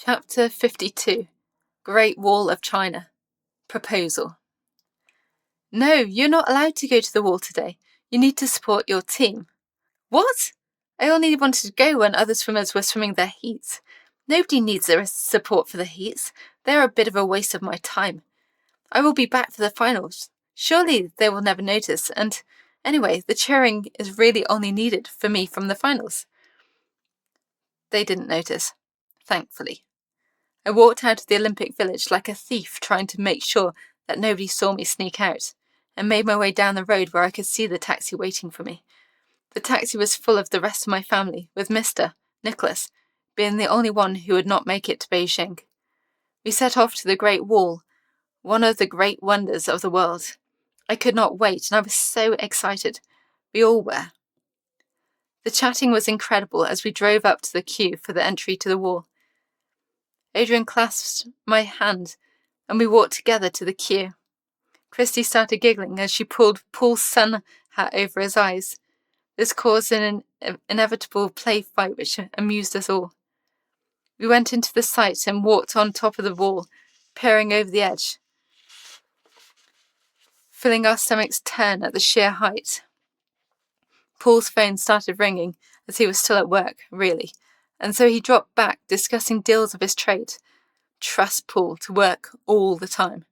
Chapter 52 Great Wall of China Proposal. No, you're not allowed to go to the wall today. You need to support your team. What? I only wanted to go when other swimmers were swimming their heats. Nobody needs their support for the heats. They're a bit of a waste of my time. I will be back for the finals. Surely they will never notice, and anyway, the cheering is really only needed for me from the finals. They didn't notice, thankfully. I walked out of the Olympic Village like a thief trying to make sure that nobody saw me sneak out, and made my way down the road where I could see the taxi waiting for me. The taxi was full of the rest of my family, with Mr. Nicholas being the only one who would not make it to Beijing. We set off to the Great Wall, one of the great wonders of the world. I could not wait, and I was so excited. We all were. The chatting was incredible as we drove up to the queue for the entry to the wall. Adrian clasped my hand, and we walked together to the queue. Christy started giggling as she pulled Paul's sun hat over his eyes. This caused an inevitable play fight which amused us all. We went into the site and walked on top of the wall, peering over the edge, feeling our stomachs turn at the sheer height. Paul's phone started ringing, as he was still at work, really, and so he dropped back, discussing deals of his trade. Trust Paul to work all the time.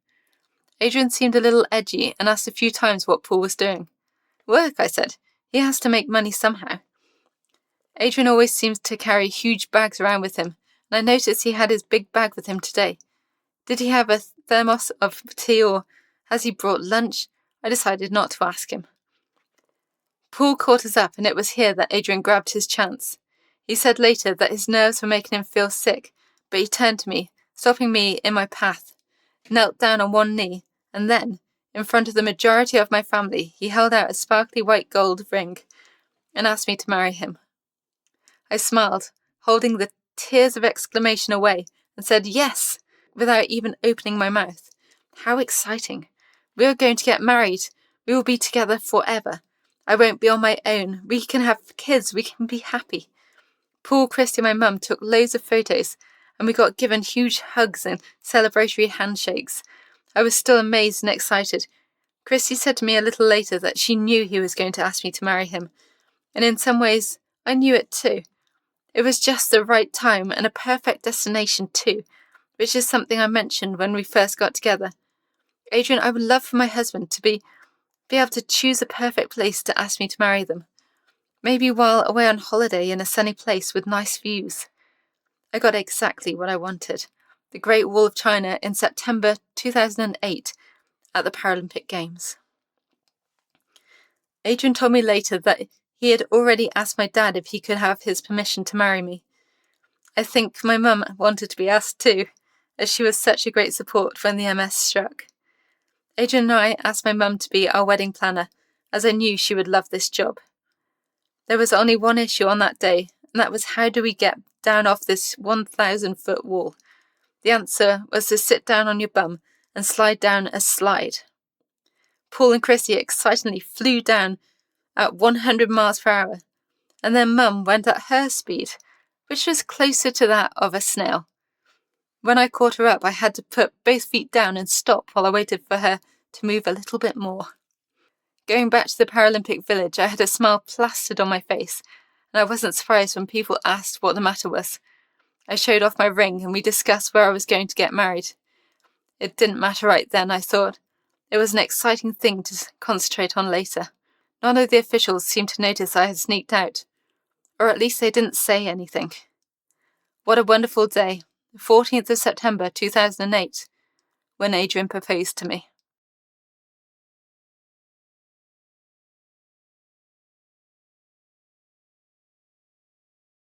Adrian seemed a little edgy and asked a few times what Paul was doing. Work, I said. He has to make money somehow. Adrian always seems to carry huge bags around with him, and I noticed he had his big bag with him today. Did he have a thermos of tea, or has he brought lunch? I decided not to ask him. Paul caught us up, and it was here that Adrian grabbed his chance. He said later that his nerves were making him feel sick, but he turned to me, stopping me in my path, knelt down on one knee, and then, in front of the majority of my family, he held out a sparkly white gold ring and asked me to marry him. I smiled, holding the tears of exclamation away, and said yes, without even opening my mouth. How exciting! We are going to get married. We will be together forever. I won't be on my own. We can have kids. We can be happy. Paul, Christy, and my mum took loads of photos, and we got given huge hugs and celebratory handshakes. I was still amazed and excited. Christy said to me a little later that she knew he was going to ask me to marry him, and in some ways I knew it too. It was just the right time and a perfect destination too, which is something I mentioned when we first got together. Adrian, I would love for my husband to be able to choose a perfect place to ask me to marry them. Maybe while away on holiday in a sunny place with nice views. I got exactly what I wanted. The Great Wall of China in September 2008 at the Paralympic Games. Adrian told me later that he had already asked my dad if he could have his permission to marry me. I think my mum wanted to be asked too, as she was such a great support when the MS struck. Adrian and I asked my mum to be our wedding planner, as I knew she would love this job. There was only one issue on that day, and that was how do we get down off this 1,000-foot wall. The answer was to sit down on your bum and slide down a slide. Paul and Chrissy excitedly flew down at 100 miles per hour, and then Mum went at her speed, which was closer to that of a snail. When I caught her up, I had to put both feet down and stop while I waited for her to move a little bit more. Going back to the Paralympic Village, I had a smile plastered on my face, and I wasn't surprised when people asked what the matter was. I showed off my ring, and we discussed where I was going to get married. It didn't matter right then, I thought. It was an exciting thing to concentrate on later. None of the officials seemed to notice I had sneaked out, or at least they didn't say anything. What a wonderful day, the 14th of September 2008, when Adrian proposed to me.